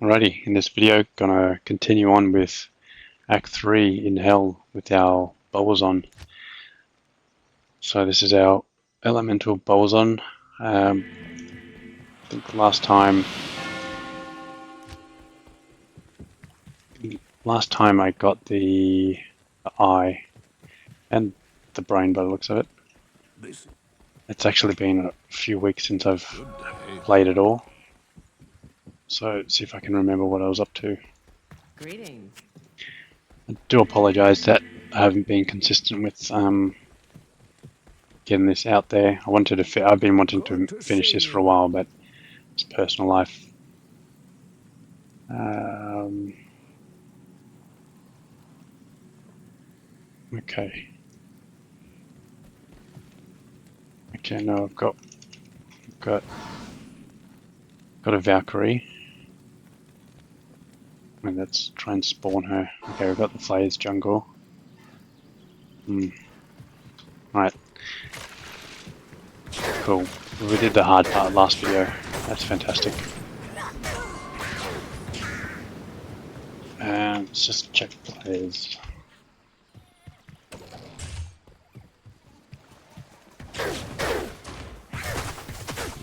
Alrighty, in this video, gonna continue on with Act 3 in Hell with our Bowazon. So this is our elemental Bowazon. I think last time I got the eye and the brain by the looks of it. It's actually been a few weeks since I've played it all. So see if I can remember what I was up to. Greetings. I do apologise that I haven't been consistent with getting this out there. I've been wanting to finish this for a while, but it's personal life. Okay. Okay, no, I've got a Valkyrie. And let's try and spawn her. Okay, we've got the Flayer's jungle. Right. Cool. We did the hard part last video. That's fantastic. Let's just check players.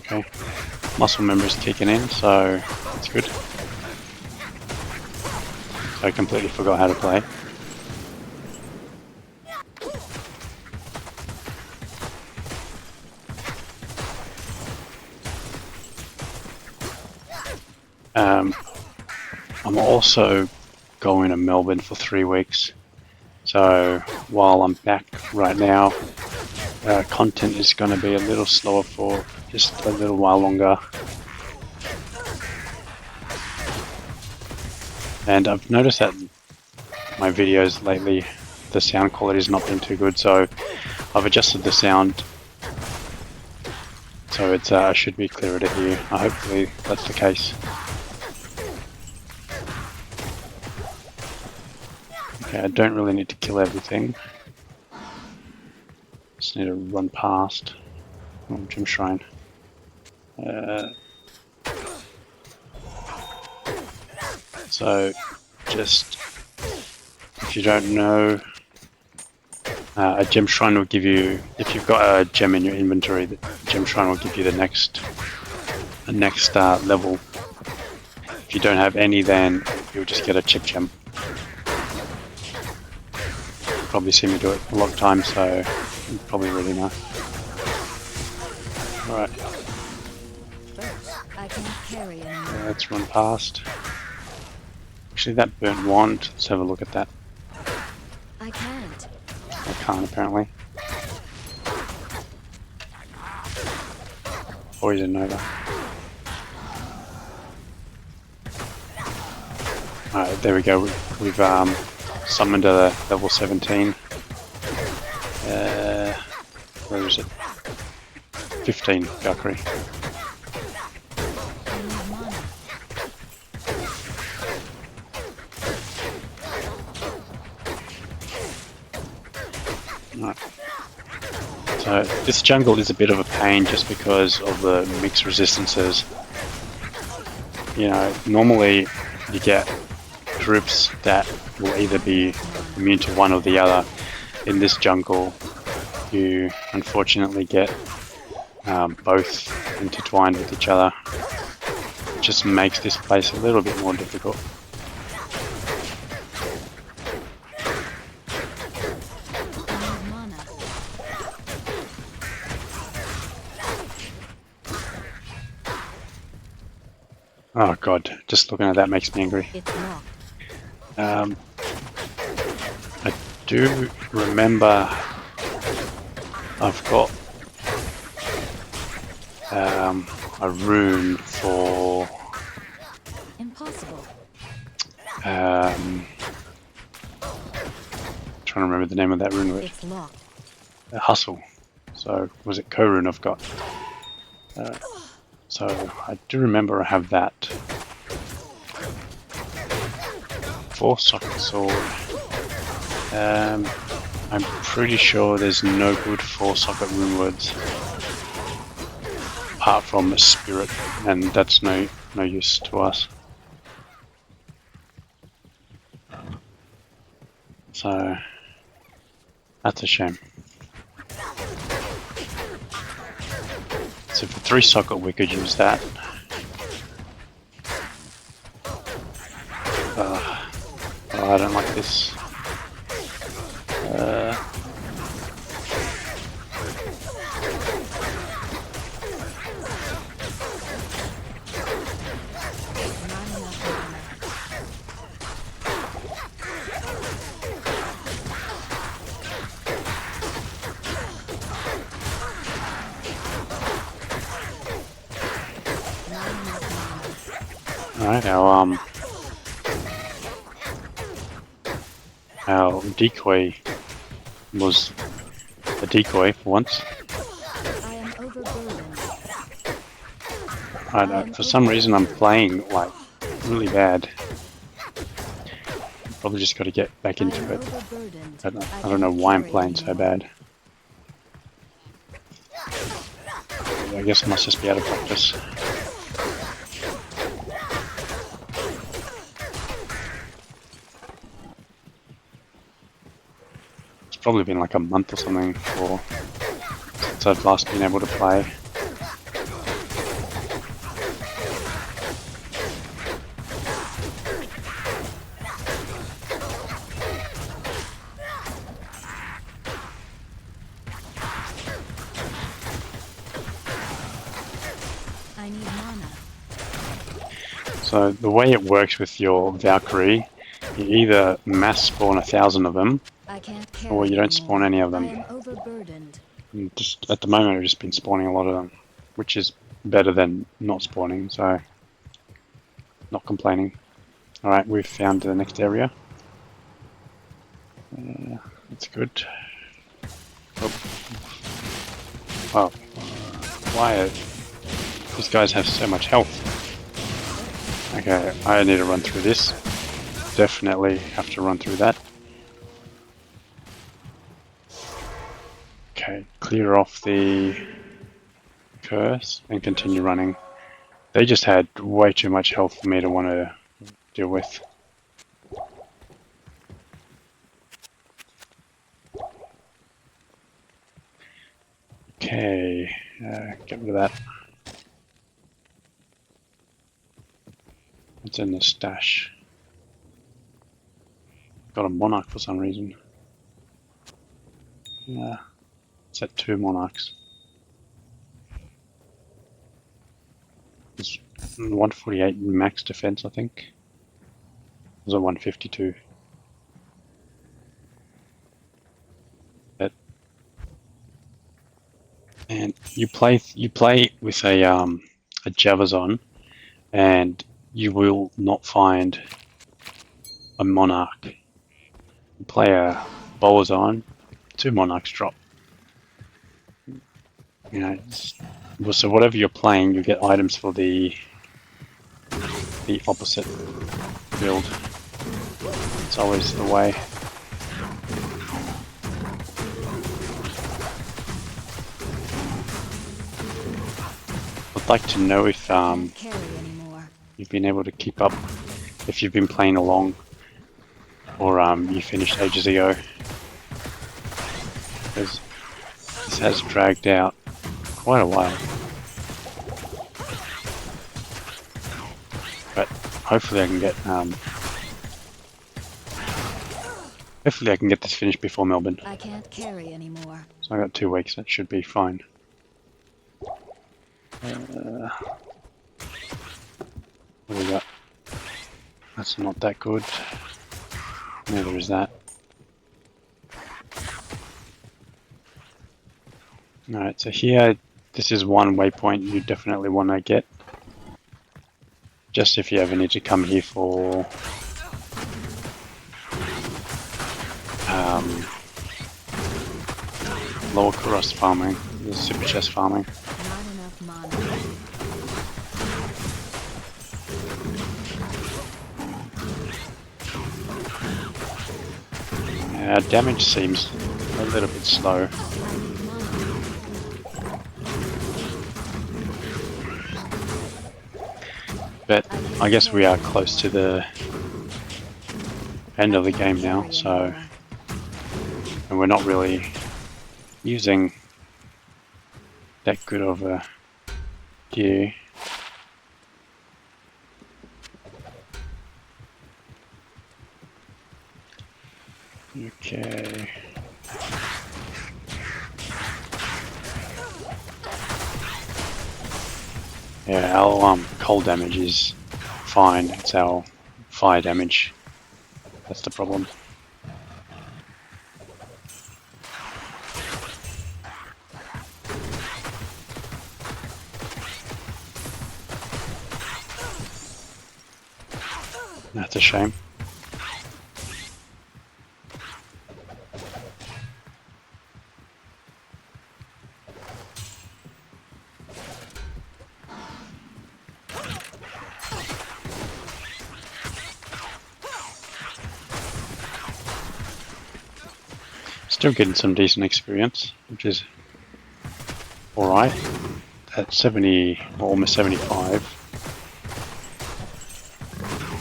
Okay. Muscle memory's kicking in, so that's good. I completely forgot how to play. I'm also going to Melbourne for 3 weeks. So while I'm back right now, content is going to be a little slower for just a little while longer. And I've noticed that my videos lately, the sound quality has not been too good, so I've adjusted the sound so it's should be clearer to hear. Hopefully that's the case. Okay, I don't really need to kill everything. Just need to run past. Gym Shrine. So, just if you don't know, a gem shrine will give you, if you've got a gem in your inventory, the gem shrine will give you the next level. If you don't have any, then you'll just get a chip gem. You've probably seen me do it a lot of times, so you probably already know. Alright. Let's run past. Actually, that burnt wand, let's have a look at that. I can't. I can't, apparently. Poison Nova. Alright, there we go. We've summoned a level 17. Where is it? 15 Valkyrie. Right. So this jungle is a bit of a pain just because of the mixed resistances. You know, normally you get groups that will either be immune to one or the other. In this jungle, you unfortunately get both intertwined with each other. It just makes this place a little bit more difficult. Oh god, just looking at that makes me angry. I do remember I've got a rune for Impossible. Trying to remember the name of that rune. It's locked. Hustle. So was it Korun I've got? So I do remember I have that. 4-socket sword. I'm pretty sure there's no good 4-socket rune words apart from a spirit, and that's no use to us. So that's a shame. So for 3 socket we could use that. Oh, I don't like this. Alright, our decoy was a decoy for once. I am overburdened. I don't know, for some reason I'm playing like really bad. Probably just got to get back into it. I don't know why I'm playing so bad. I guess I must just be out of practice. It's probably been like a month or something since I've last been able to play. I need mana. So the way it works with your Valkyrie, you either mass spawn 1,000 of them, I can't carry or you don't anymore. spawn any of I them. am overburdened. And just at the moment I've just been spawning a lot of them, which is better than not spawning, so not complaining. Alright, we've found the next area. That's good. Oh, why these guys have so much health? Okay, I need to run through this. Definitely have to run through that. Okay, clear off the curse and continue running. They just had way too much health for me to want to deal with. Okay, get rid of that. It's in the stash. Got a monarch for some reason. Yeah, it's at 2 monarchs. It's 148 max defense, I think. It was at 152. And you play with a Bowazon, and you will not find a monarch. You play a Bowazon, 2 monarchs drop. You know, so whatever you're playing, you get items for the opposite build. It's always the way. I'd like to know if Can't carry anymore. you've been able to keep up, if you've been playing along, or you finished ages ago. Because this has dragged out quite a while. But hopefully I can get this finished before Melbourne. I can't carry anymore. So I got 2 weeks, that should be fine. What do we got? That's not that good. Neither is that. Alright, so here, this is one waypoint you definitely want to get. Just if you ever need to come here for lower cross farming, the super chest farming. Not enough mana. Damage seems a little bit slow. But I guess we are close to the end of the game now, so And we're not really using that good of a gear. Okay. Yeah, our cold damage is fine. It's our fire damage that's the problem. That's a shame. Still getting some decent experience, which is alright. At 70, or almost 75,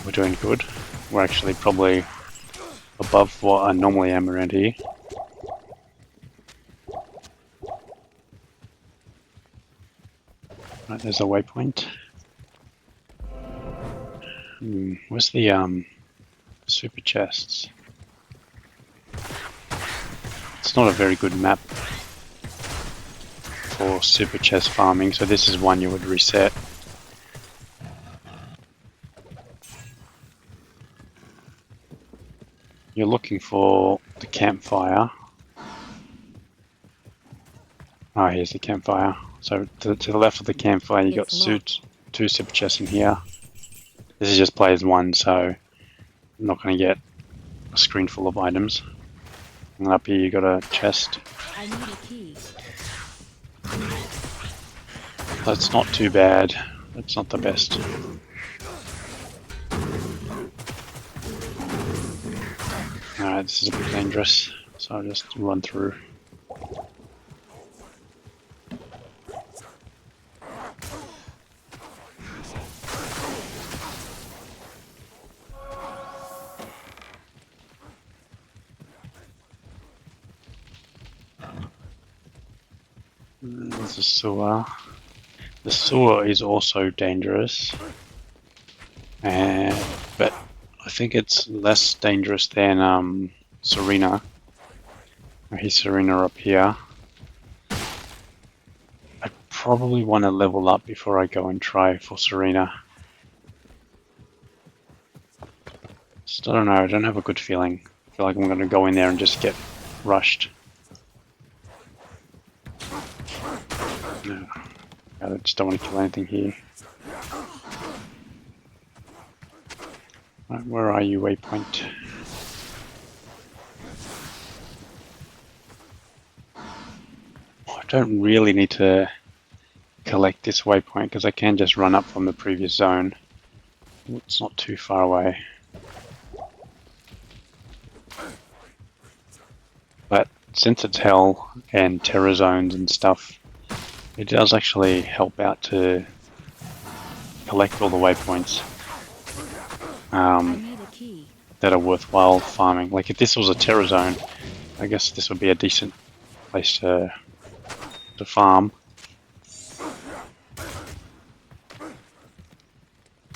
we're doing good. We're actually probably above what I normally am around here. Right, there's a waypoint. Where's the super chests? It's not a very good map for super chest farming, so this is one you would reset. You're looking for the campfire. Oh, here's the campfire. So to the left of the campfire, you got two super chests in here. This is just players 1, so I'm not going to get a screen full of items. And up here you got a chest. I need a key. That's not too bad. That's not the best. Alright, this is a bit dangerous, so I'll just run through. There's a sewer. The sewer is also dangerous, but I think it's less dangerous than Serena. Here's Serena up here. I probably want to level up before I go and try for Serena. Just, I don't know, I don't have a good feeling. I feel like I'm going to go in there and just get rushed. No. I just don't want to kill anything here. Right, where are you, waypoint? I don't really need to collect this waypoint because I can just run up from the previous zone. It's not too far away. But since it's hell and terror zones and stuff, it does actually help out to collect all the waypoints that are worthwhile farming. Like if this was a terror zone, I guess this would be a decent place to farm.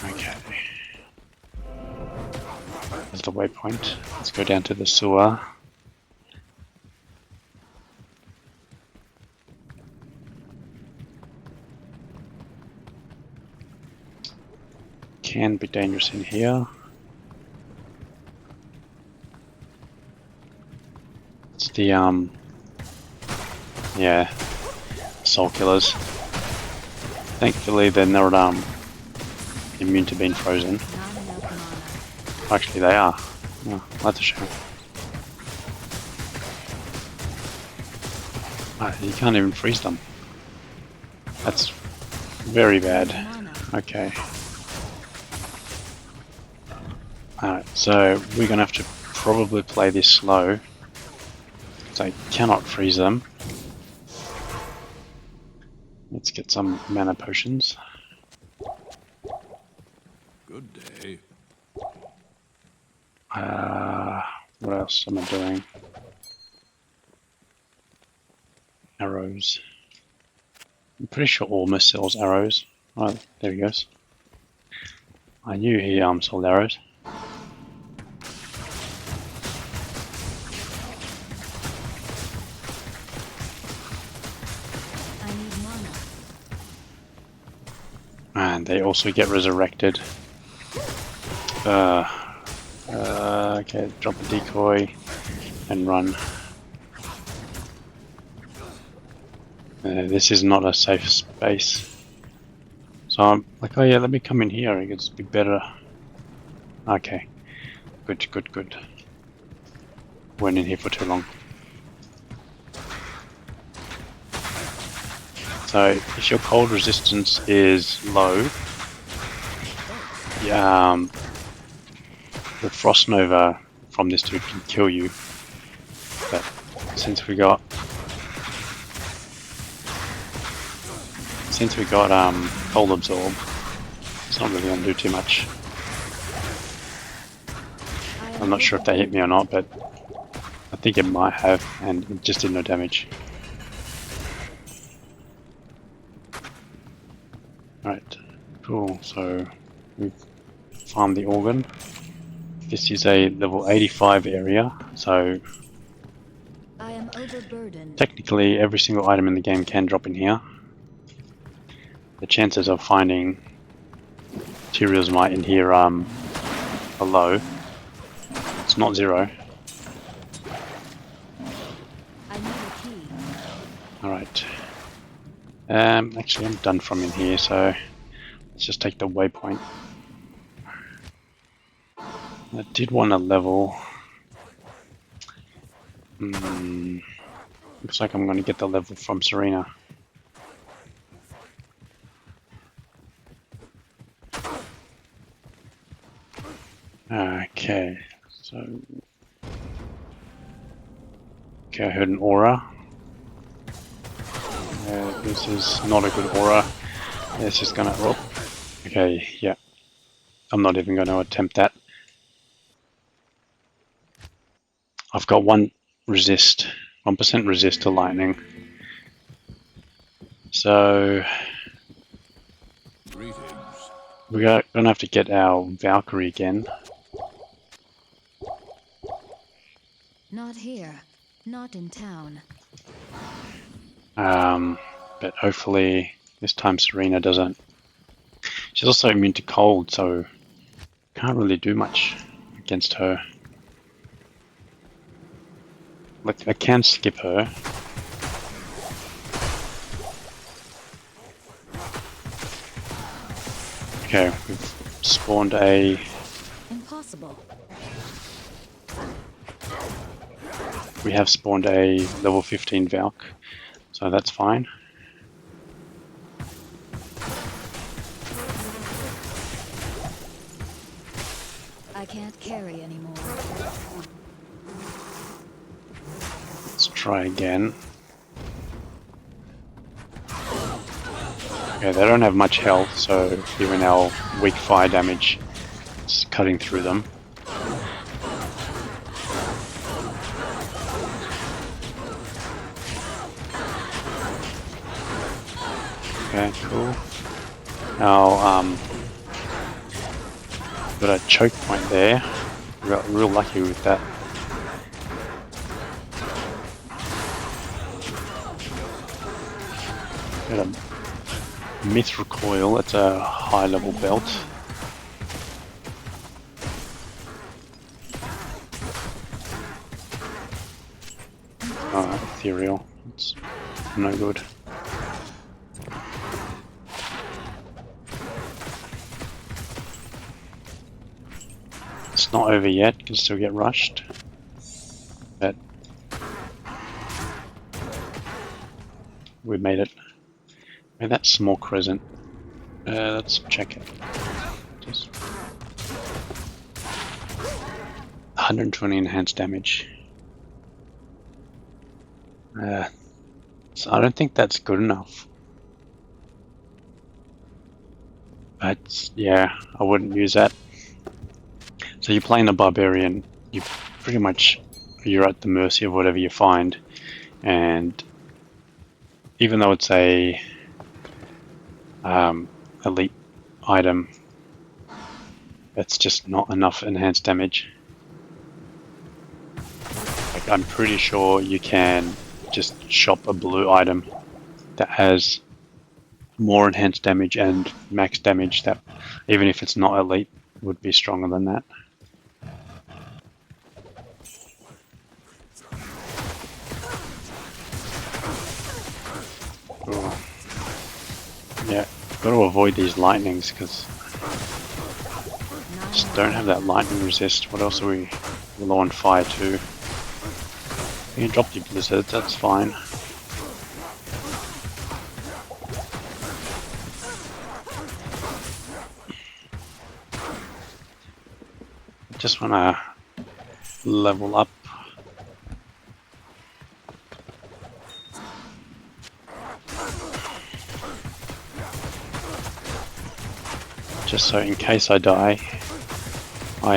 Okay. There's the waypoint. Let's go down to the sewer. Can be dangerous in here. It's the yeah, soul killers. Thankfully they're not immune to being frozen. Actually they are. Oh, that's a shame. You can't even freeze them. That's very bad. Okay. Alright, so we're gonna have to probably play this slow, because I cannot freeze them. Let's get some mana potions. Good day. What else am I doing? arrows. I'm pretty sure almost sells arrows. Oh, there he goes. I knew he sold arrows. I need mana. And they also get resurrected. Okay, drop a decoy and run. This is not a safe space. So I'm like, oh yeah, let me come in here. It's be better. Okay, good, good, good. Went in here for too long. So if your cold resistance is low, the frost nova from this dude can kill you. But since we got cold absorb, it's not really gonna do too much. I'm not sure if that hit me or not, but I think it might have, and it just did no damage. Right, cool. So we've farmed the organ. This is a level 85 area, so I am overburdened. technically every single item in the game can drop in here. The chances of finding materials might in here are low. It's not zero. I need a key. Alright. Actually I'm done from in here, so let's just take the waypoint. I did want to level. Looks like I'm going to get the level from Serena. Okay, so okay, I heard an aura. This is not a good aura. It's just gonna. Oh, okay, yeah. I'm not even going to attempt that. I've got 1% resist to lightning. So we're gonna have to get our Valkyrie again. Not here. Not in town. But hopefully this time Serena doesn't. She's also immune to cold, so can't really do much against her. Like, I can skip her. Okay, we've spawned a... Impossible. We have spawned a level 15 Valk, so that's fine. I can't carry anymore. Let's try again. Okay, they don't have much health, so even our weak fire damage is cutting through them. Okay, cool. Now, got a choke point there. We got real lucky with that. Got a myth recoil. It's a high level belt. Ethereal. It's no good. It's not over yet, can still get rushed. But we made it. Wait, that small crescent. Let's check it. Just 120 enhanced damage. So I don't think that's good enough. But yeah, I wouldn't use that. So you're playing a barbarian, you pretty much, you're at the mercy of whatever you find, and even though it's a elite item, it's just not enough enhanced damage. Like, I'm pretty sure you can just shop a blue item that has more enhanced damage and max damage that, even if it's not elite, would be stronger than that. Ooh. Yeah, got to avoid these lightnings because just don't have that lightning resist. What else are we? We're low on fire too. You can drop your blizzard, that's fine. Just want to level up. Just so in case I die, I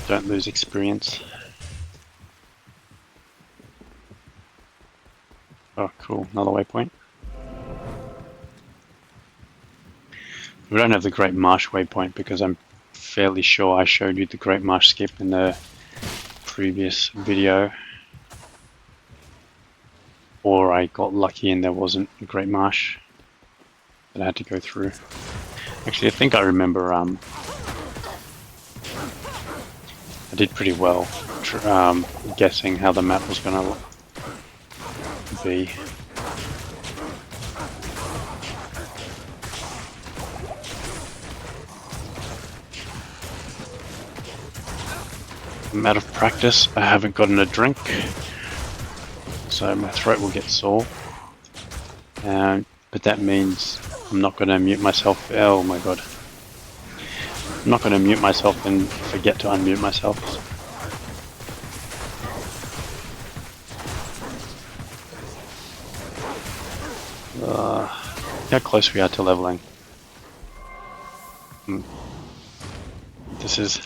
don't lose experience. Oh cool, another waypoint. We don't have the Great Marsh waypoint because I'm fairly sure I showed you the Great Marsh skip in the previous video. Or I got lucky and there wasn't a Great Marsh that I had to go through. Actually, I think I remember I did pretty well guessing how the map was going to be. I'm out of practice. I haven't gotten a drink, so my throat will get sore. But that means I'm not going to mute myself. Oh my god. I'm not going to mute myself and forget to unmute myself. How close we are to leveling. This is...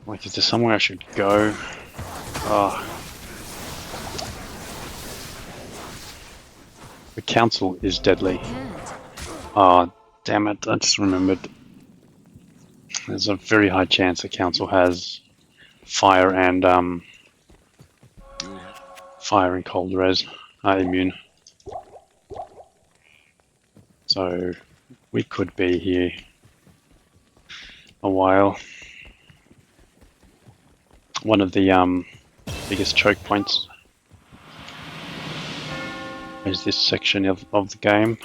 like, is there somewhere I should go? Oh. The council is deadly. Oh, damn it, I just remembered. There's a very high chance the council has fire and cold res immune. So we could be here a while. One of the biggest choke points is this section of the game.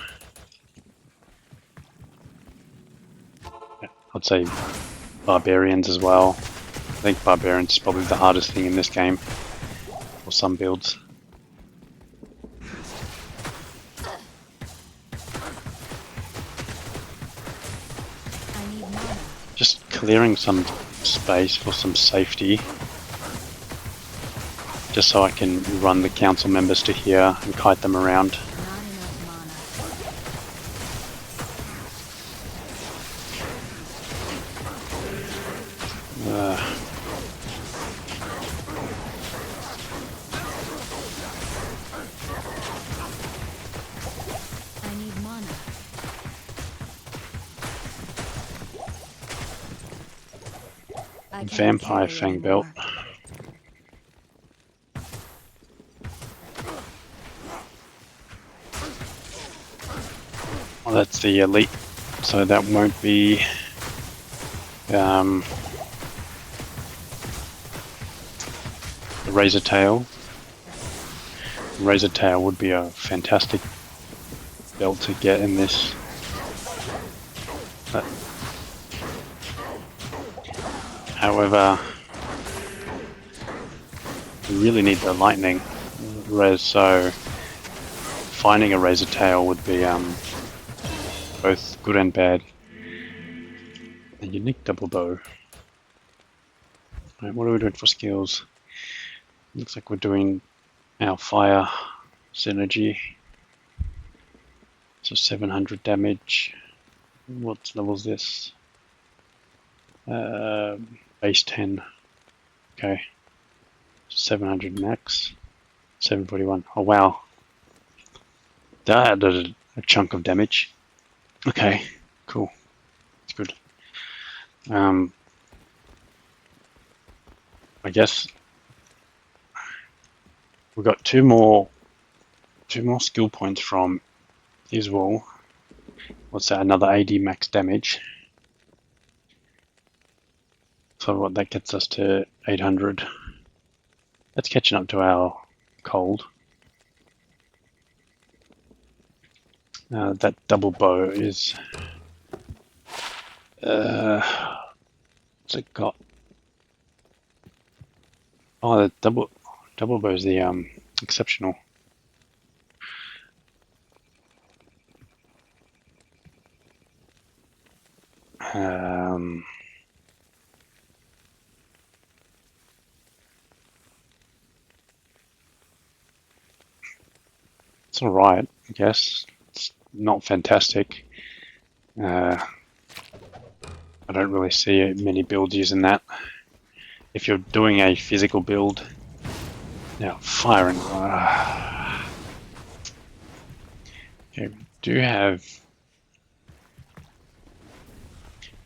I'd say barbarians as well. I think barbarians is probably the hardest thing in this game for some builds. Just clearing some space for some safety, just so I can run the council members to here and kite them around. Vampire Fang Belt. Well, that's the elite, so that won't be the Razor Tail. Razor Tail would be a fantastic belt to get in this. But however, we really need the lightning res, so finding a Razor Tail would be both good and bad. A unique double bow. Right, what are we doing for skills? Looks like we're doing our fire synergy. So 700 damage. What level is this? Base 10. Okay. 700 max. 741. Oh wow. That added a chunk of damage. Okay, cool. It's good. I guess we got two more skill points from Iswell. What's that? Another 80 max damage. So what that gets us to 800. That's catching up to our cold. That double bow is what's it got? Oh, the double bow is the exceptional. It's all right, I guess. It's not fantastic. I don't really see many builds using that. If you're doing a physical build, now firing. Okay, we do have.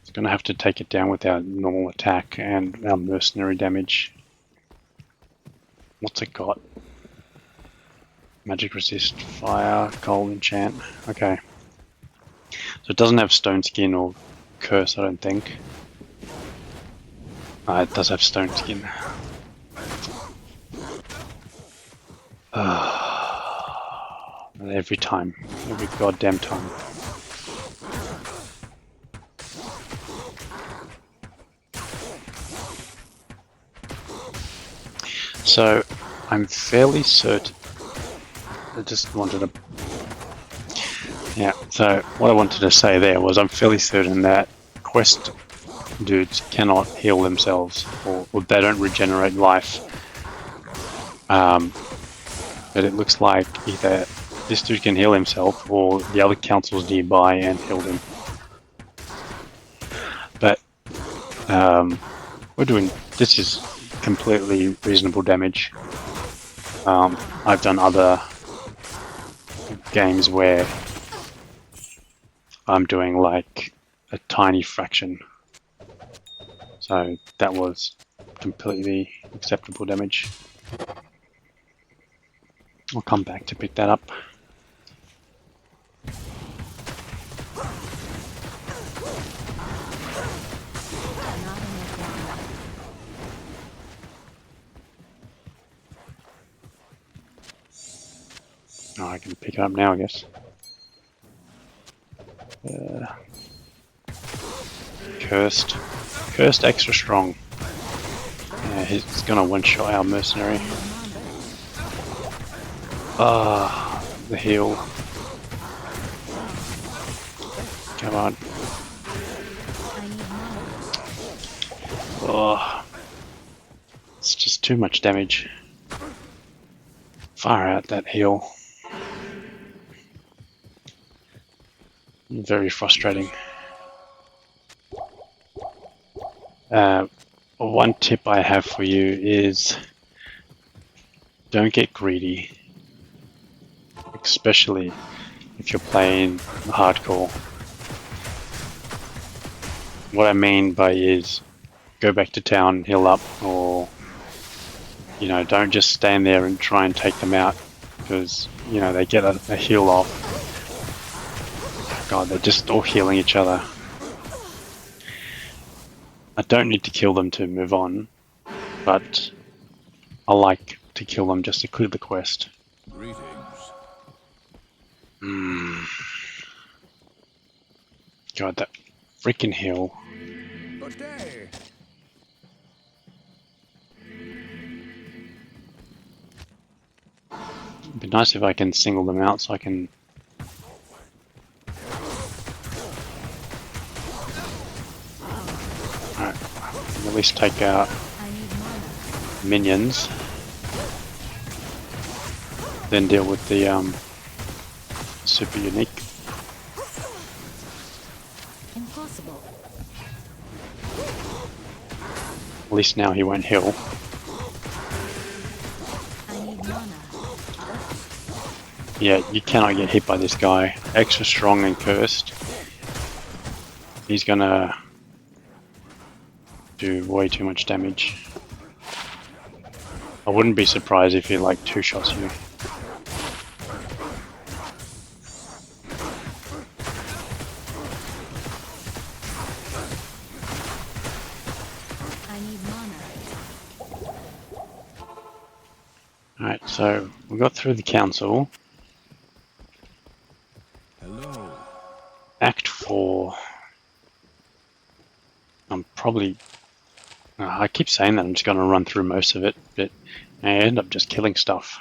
It's going to have to take it down with our normal attack and our mercenary damage. What's it got? Magic resist, fire, cold enchant. Okay. So it doesn't have stone skin or curse, I don't think. It does have stone skin. Every time. Every goddamn time. So, I'm fairly certain. I just wanted to. Yeah, so what I wanted to say there was I'm fairly certain that quest dudes cannot heal themselves, or they don't regenerate life. But it looks like either this dude can heal himself or the other council's nearby and healed him. But we're doing. This is completely reasonable damage. I've done other games where I'm doing like a tiny fraction. So that was completely acceptable damage. I'll come back to pick that up. Oh, I can pick it up now, I guess. Cursed. Cursed extra strong. Yeah, he's gonna one-shot our mercenary. The heal. Come on. Oh, it's just too much damage. Fire out that heal. Very frustrating. One tip I have for you is don't get greedy, especially if you're playing hardcore. What I mean by is go back to town, heal up, or don't just stand there and try and take them out because they get a heal off. God, they're just all healing each other. I don't need to kill them to move on, but I like to kill them just to clear the quest. Greetings. God, that freaking heal. Good day. It'd be nice if I can single them out so I can. Alright, at least take out minions. Then deal with the super unique. Impossible. At least now he won't heal. I need mana. Yeah, you cannot get hit by this guy. Extra strong and cursed. He's gonna do way too much damage. I wouldn't be surprised if he like two-shots you. I need mana. Alright, so we got through the council. Hello. Act 4. I'm probably... I keep saying that I'm just going to run through most of it, but I end up just killing stuff.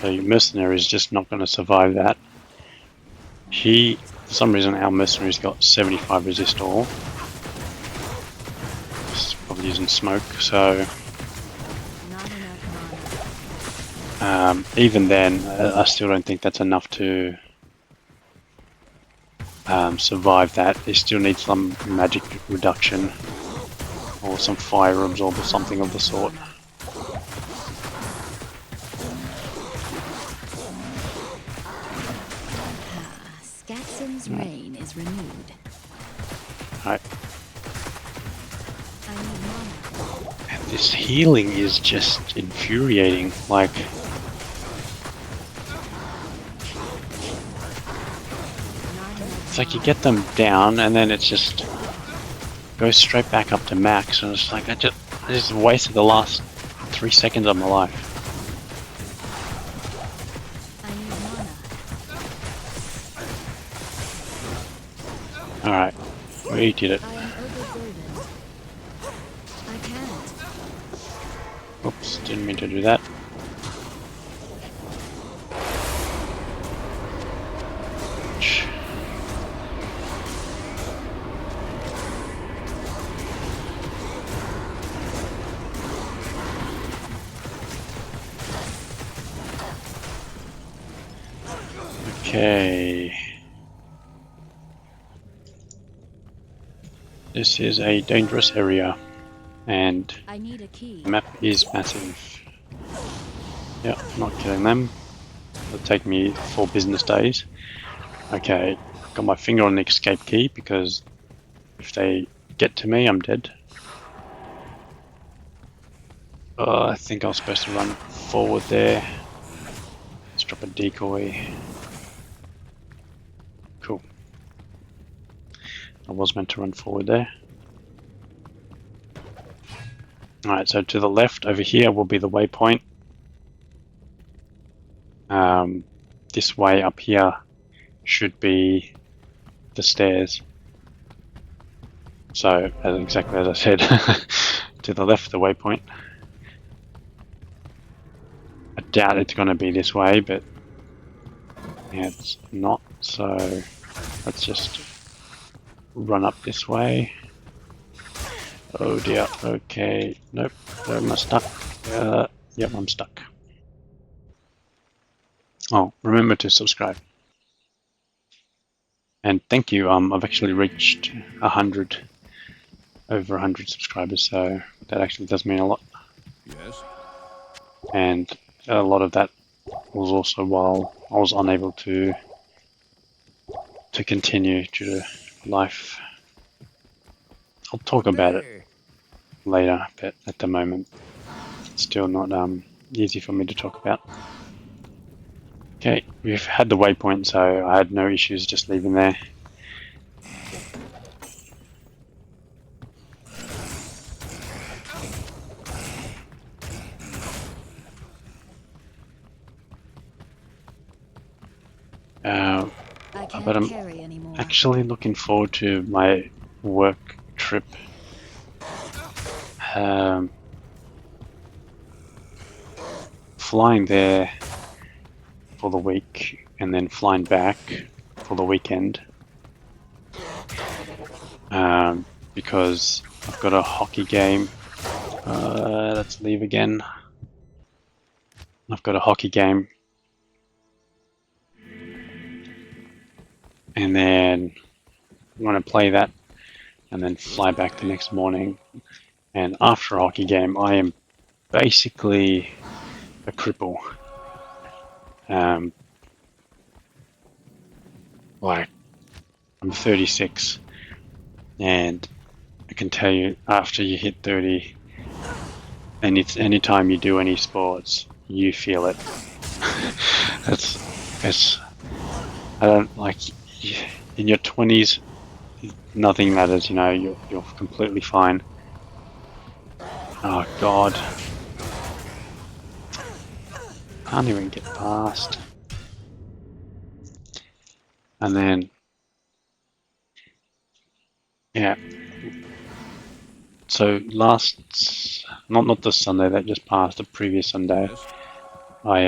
So your mercenary is just not going to survive that. For some reason, our mercenary's got 75 resist all. He's probably using smoke, so Not enough mana. even then, I still don't think that's enough to survive that. He still needs some magic reduction or some fire absorb or something of the sort. Skaxon's reign is renewed. Alright. I need mana. This healing is just infuriating. Like, it's like you get them down and then it's just goes straight back up to max, and it's like I just wasted the last 3 seconds of my life. I need mana. Alright, we did it. I am overburdened. I can't. Oops, didn't mean to do that. Shh. Okay. This is a dangerous area, and I need a key. the map is massive. Yeah, not killing them. It'll take me 4 business days. Okay, got my finger on the escape key because if they get to me, I'm dead. I think I was supposed to run forward there. Let's drop a decoy. Cool. I was meant to run forward there. Alright, so to the left over here will be the waypoint. This way up here should be the stairs. So, exactly as I said, to the left the waypoint. I doubt it's going to be this way, but yeah, it's not, so let's just run up this way. Oh dear, okay, nope, am I stuck? Yep, I'm stuck. Oh, remember to subscribe. And thank you, I've actually reached 100, over 100 subscribers, so that actually does mean a lot. Yes. And a lot of that was also while I was unable to continue due to life. I'll talk about it later, but at the moment it's still not easy for me to talk about. Okay, we've had the waypoint, so I had no issues just leaving there. I but I'm can't carry anymore. actually looking forward to my work trip. Flying there for the week and then flying back for the weekend. Because I've got a hockey game Let's leave again. I've got a hockey game. And then I'm going to play that and then fly back the next morning. And after a hockey game, I am basically a cripple. Like, I'm 36, and I can tell you, after you hit 30, and it's anytime you do any sports, you feel it. it's I don't like in your 20s, nothing matters. You know, you're completely fine. Oh God, can't even get past. And then, yeah. So not this Sunday that just passed, the previous Sunday, Yes. I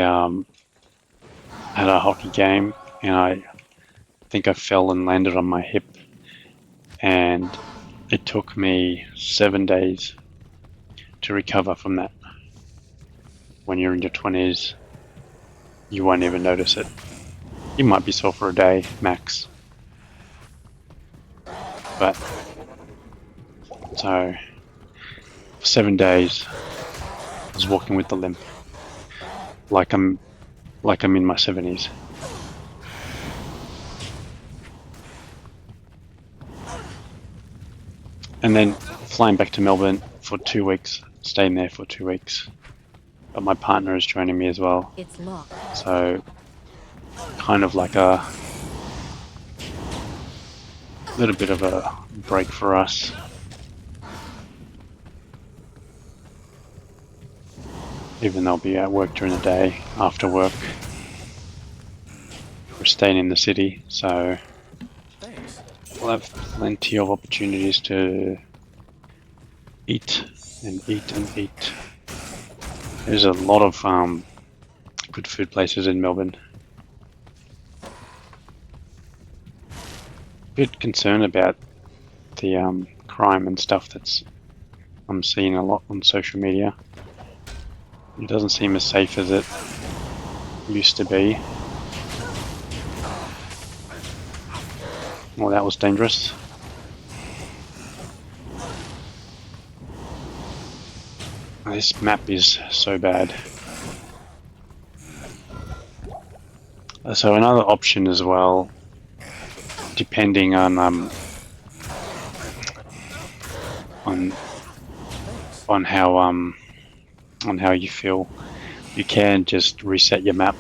had a hockey game, and I think I fell and landed on my hip, and it took me 7 days to recover from that. When you're in your 20s, you won't even notice it. You might be sore for a day max, but so for 7 days, I was walking with the limp, like I'm in my 70s. And then flying back to Melbourne for 2 weeks, staying there for 2 weeks. But my partner is joining me as well. It's locked. So kind of like a little bit of a break for us. Even though I'll be at work during the day, after work. We're staying in the city, so Thanks. we'll have plenty of opportunities to eat and eat and eat. There's a lot of good food places in Melbourne. Bit concerned about the crime and stuff that's I'm seeing a lot on social media. It doesn't seem as safe as it used to be. Well, that was dangerous. This map is so bad. So another option as well, depending on how you feel, you can just reset your map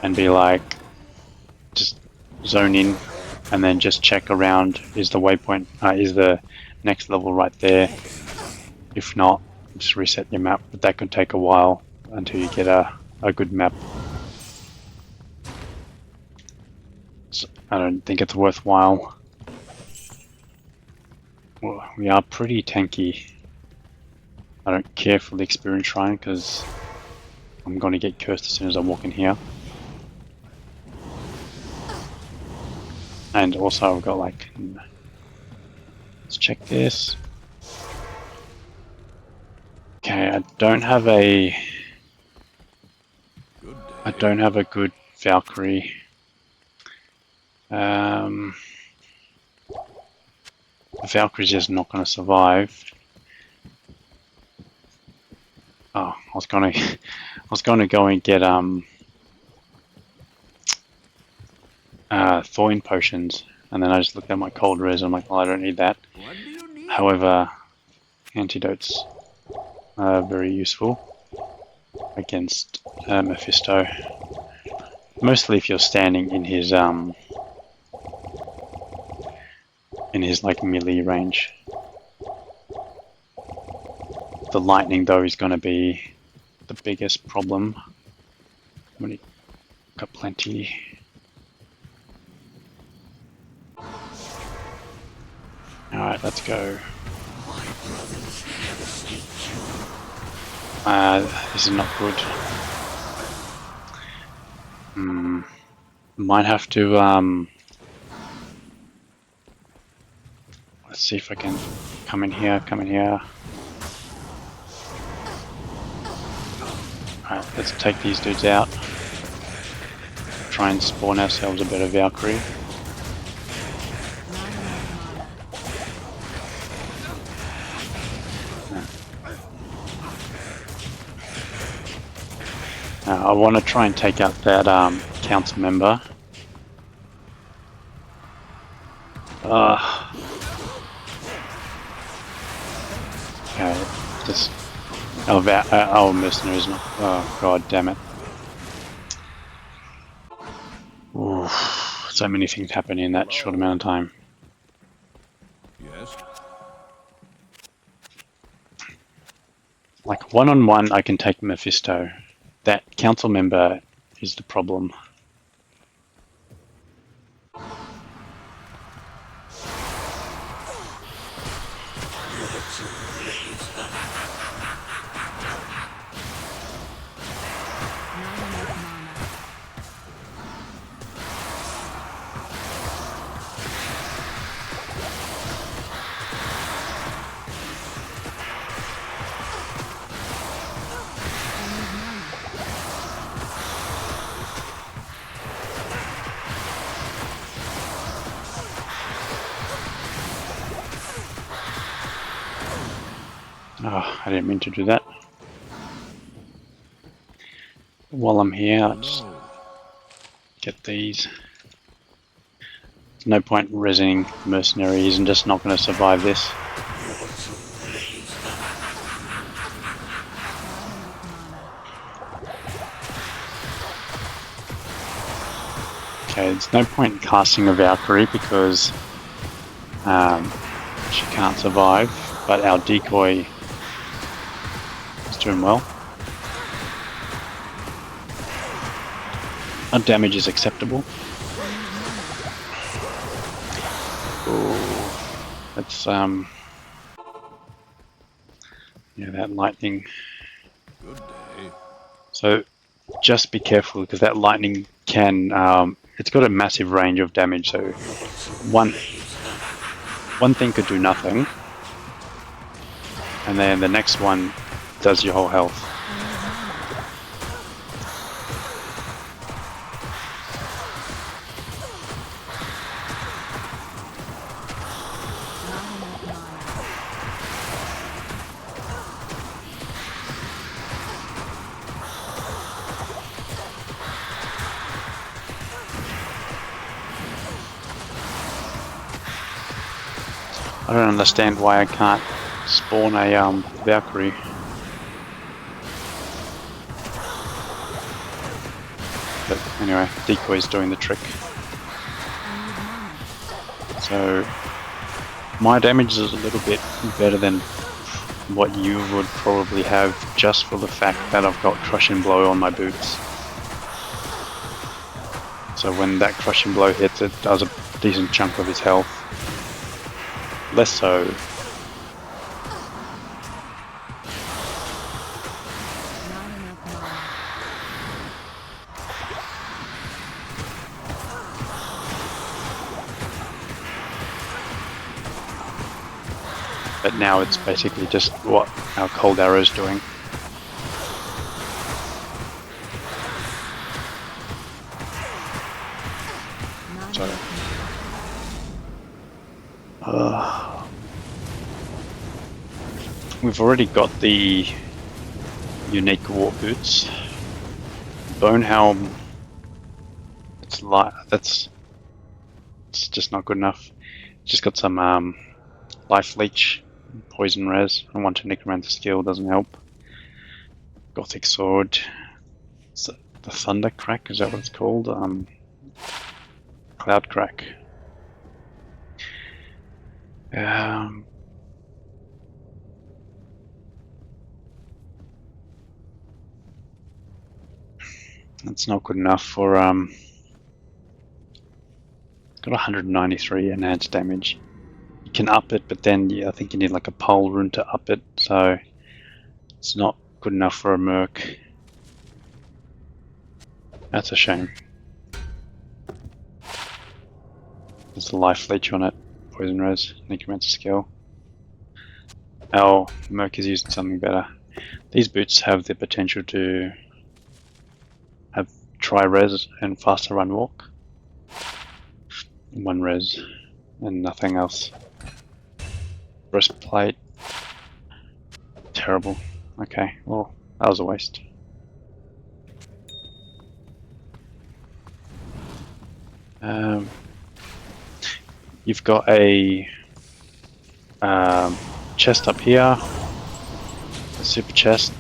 and be like, just zone in, and then just check around. Is the waypoint? Is the next level right there? If not, just reset your map. But that could take a while until you get a good map. So I don't think it's worthwhile. Well, we are pretty tanky. I don't care for the experience shrine because I'm going to get cursed as soon as I walk in here. And also I've got like, let's check this. Okay, I don't have a good Valkyrie. The Valkyrie's just not going to survive. Oh, I was going to go and get thawing potions, and then I just looked at my cold res. I'm like, well, I don't need that. What do you need? However, antidotes are very useful against Mephisto. Mostly if you're standing in his like melee range. The lightning though is going to be the biggest problem. We've got plenty. Alright, let's go. This is not good. Might have to let's see if I can come in here. Alright, let's take these dudes out. Try and spawn ourselves a better Valkyrie. I want to try and take out that council member. Okay, just our mercenaries not. Oh god damn it! Oof, so many things happen in that short amount of time. Yes. Like one-on-one, I can take Mephisto. That council member is the problem. Oh, I didn't mean to do that. While I'm here, I'll just get these. There's no point resing mercenary, he's just not going to survive this. Okay, there's no point casting a Valkyrie because she can't survive, but our decoy is doing well. Our damage is acceptable. Ooh, that's yeah, that lightning. Good day. So just be careful because that lightning can it's got a massive range of damage, so one thing could do nothing and then the next one does your whole health. I don't understand why I can't spawn a Valkyrie. But anyway, decoy's doing the trick. So my damage is a little bit better than what you would probably have just for the fact that I've got Crush and Blow on my boots. So when that Crush and Blow hits, it does a decent chunk of his health. Less so. But now it's basically just what our cold arrow is doing. So, we've already got the unique war boots. Bone helm. It's just not good enough. Just got some life leech, poison res. I want to necromancer skill, doesn't help. Gothic sword. Is it the thunder crack? Is that what it's called? Cloud crack. That's not good enough for got 193 enhanced damage. You can up it, but then I think you need like a pole rune to up it, so it's not good enough for a merc. That's a shame. There's a life leech on it, poison res, necromancer skill. Our merc is using something better. These boots have the potential to try res and faster run walk. 1 res and nothing else. Breastplate. Terrible. Okay, well, that was a waste. You've got a chest up here, a super chest,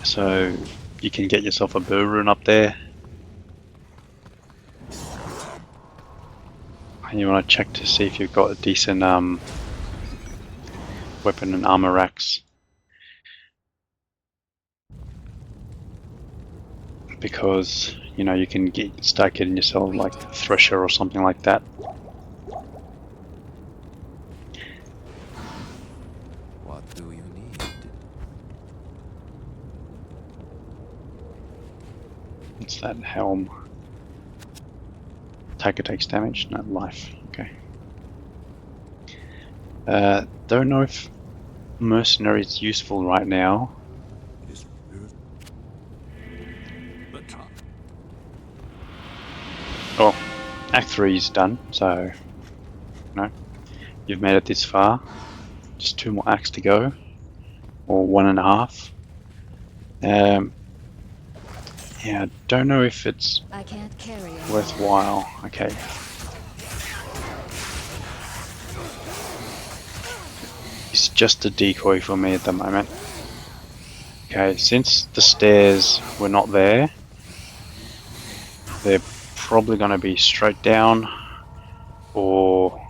so you can get yourself a bow rune up there. And you want to check to see if you've got a decent weapon and armor racks. Because, you know, you can start getting yourself like a thresher or something like that. What do you need? What's that helm? Attacker takes damage, no life. Okay. Don't know if mercenary is useful right now. This the top. Oh, Act 3 is done, so no, you've made it this far. Just 2 more acts to go, or 1.5. Yeah, I don't know if it's I can't carry it. worthwhile. Okay. It's just a decoy for me at the moment. Okay, since the stairs were not there, they're probably going to be straight down or,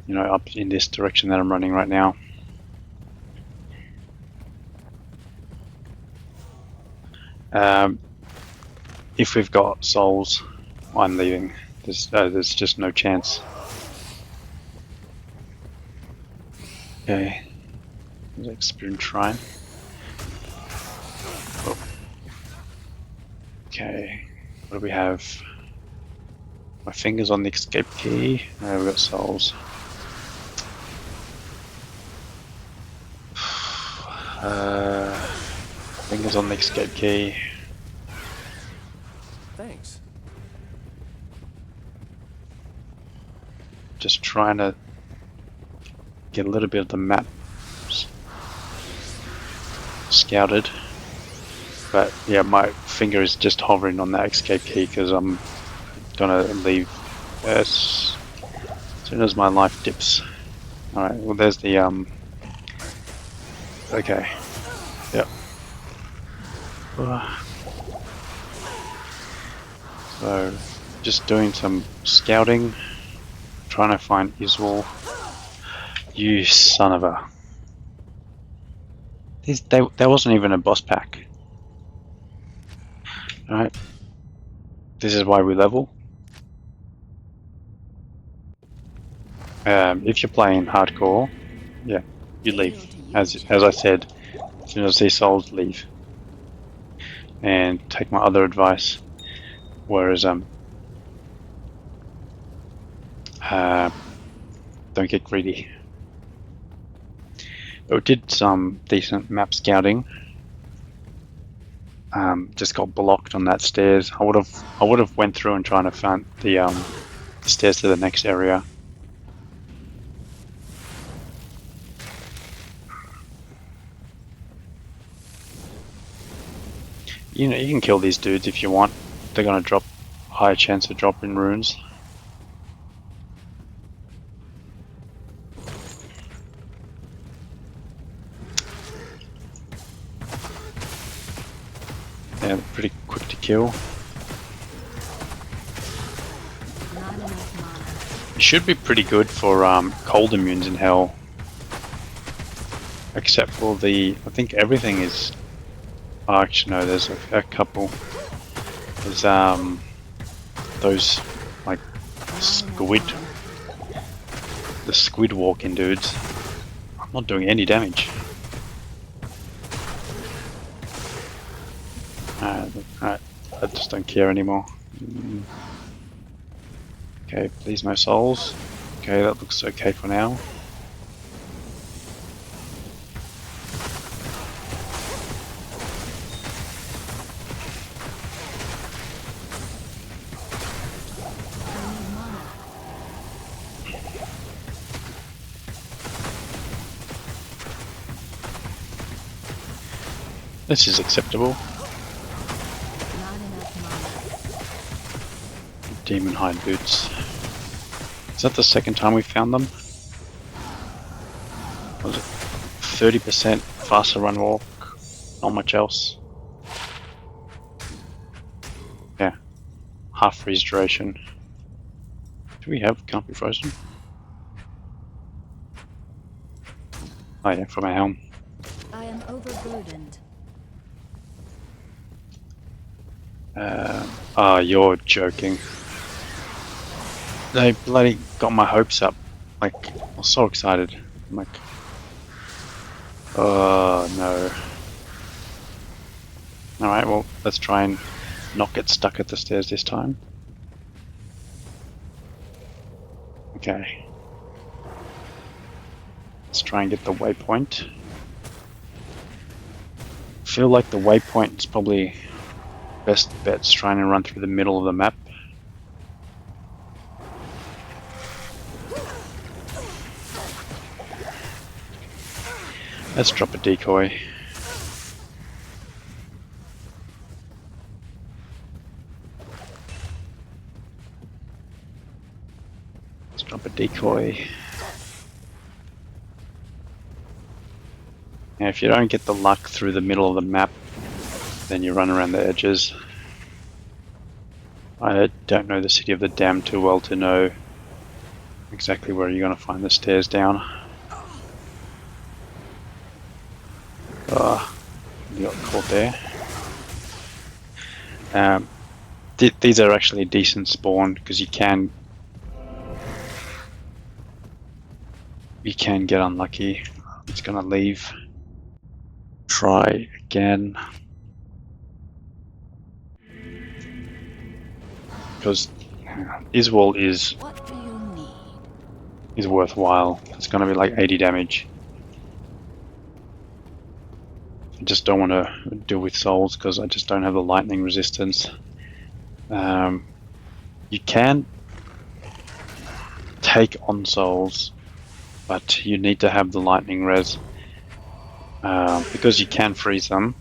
you know, up in this direction that I'm running right now. If we've got souls, I'm leaving. There's just no chance. Okay, there's an experience shrine. Oh. Okay, what do we have? My finger's on the escape key. We've got souls. Fingers on the escape key. Thanks. Just trying to get a little bit of the map scouted. But yeah, my finger is just hovering on that escape key because I'm gonna leave as soon as my life dips. Alright, well there's the okay. Yep. So just doing some scouting, trying to find Iswal. You son of a. There wasn't even a boss pack. Alright. This is why we level. If you're playing hardcore, yeah, you leave. As I said, as soon as I see souls, leave. And take my other advice. Whereas don't get greedy. But we did some decent map scouting. Just got blocked on that stairs. I would have went through and trying to find the stairs to the next area. You know, you can kill these dudes if you want. They're gonna drop higher chance of dropping runes. Yeah, they're pretty quick to kill. Not enough mana. It should be pretty good for cold immunes in Hell. Except for the, I think everything is. Oh, actually, no. There's a couple. There's those like squid, the squid walking dudes. I'm not doing any damage. Alright, I just don't care anymore. Okay, please no souls. Okay, that looks okay for now. This is acceptable. Not enough mana. Demon hide boots. Is that the second time we found them? Was it 30% faster run walk? Not much else. Yeah. Half freeze duration. Do we have can't be frozen? Oh yeah, for my helm. I am overburdened. You're joking. They bloody got my hopes up. Like, I was so excited. I'm like, oh no. Alright, well, let's try and not get stuck at the stairs this time. Okay. Let's try and get the waypoint. I feel like the waypoint is probably best bet's trying to run through the middle of the map. Let's drop a decoy. Let's drop a decoy. And if you don't get the luck through the middle of the map, then you run around the edges. I don't know the City of the Damned too well to know exactly where you're going to find the stairs down. You got caught there. These are actually a decent spawn because you can get unlucky. It's going to leave. Try again. Because Iswal What do you need? is worthwhile. It's going to be like 80 damage. I just don't want to deal with souls because I just don't have the lightning resistance. You can take on souls, but you need to have the lightning res because you can freeze them.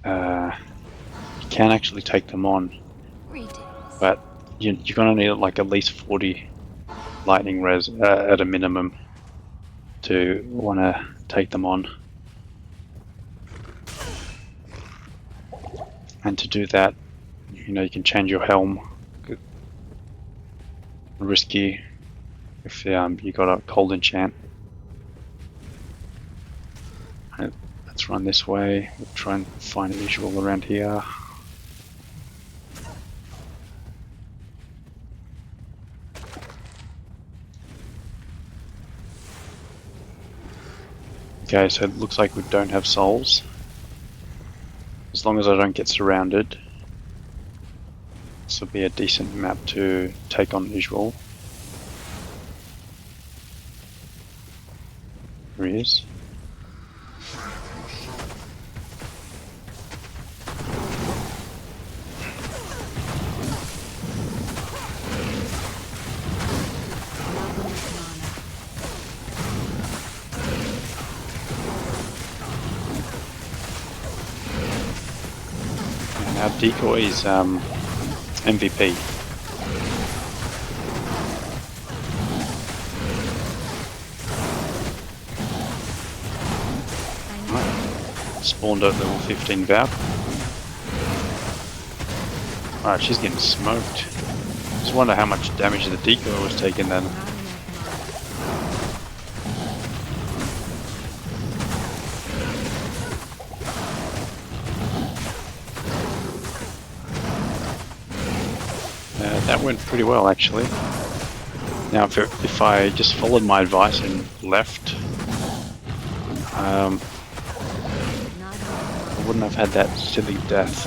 You can actually take them on, but you're gonna need like at least 40 lightning res at a minimum to want to take them on. And to do that, you know, you can change your helm. Risky if you got a cold enchant. Let's run this way. We'll try and find a visual around here. Okay, so it looks like we don't have souls. As long as I don't get surrounded, this will be a decent map to take on visual. There he is. Our decoy is MVP. Spawned at level 15 Valve. Alright, she's getting smoked. Just wonder how much damage the decoy was taking then. That went pretty well actually. Now if I just followed my advice and left, I wouldn't have had that silly death.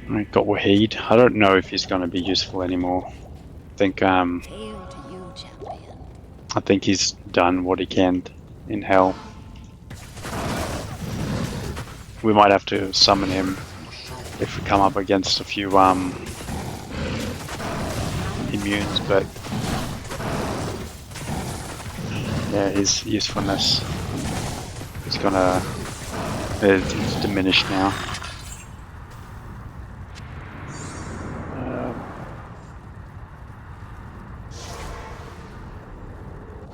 I got Wahid. I don't know if he's going to be useful anymore. Hail to you, champion. I think he's done what he can in hell. We might have to summon him if we come up against a few immunes, but yeah, his usefulness is gonna it's diminished now.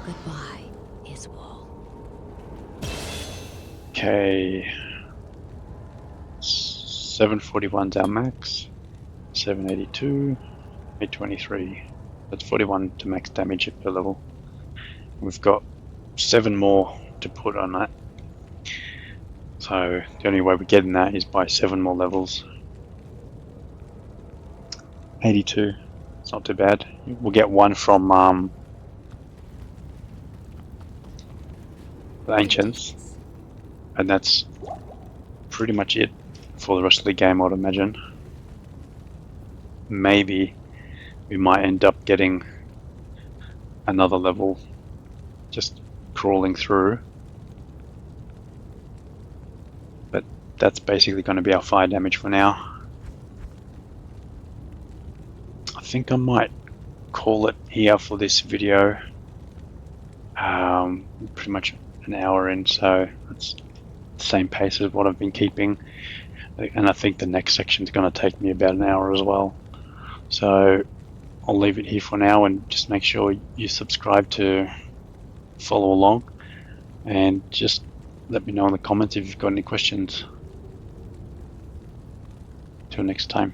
Goodbye, Iswal. Okay, 741's our max, 782, 823. That's 41 to max damage per level. We've got 7 more to put on that. So the only way we're getting that is by 7 more levels. 82. It's not too bad. We'll get 1 from the Ancients, and that's pretty much it for the rest of the game, I'd imagine. Maybe we might end up getting another level just crawling through. But that's basically going to be our fire damage for now. I think I might call it here for this video. Pretty much an hour in, so it's the same pace as what I've been keeping. And I think the next section is going to take me about an hour as well. So I'll leave it here for now, and just make sure you subscribe to follow along, and just let me know in the comments if you've got any questions. Till next time.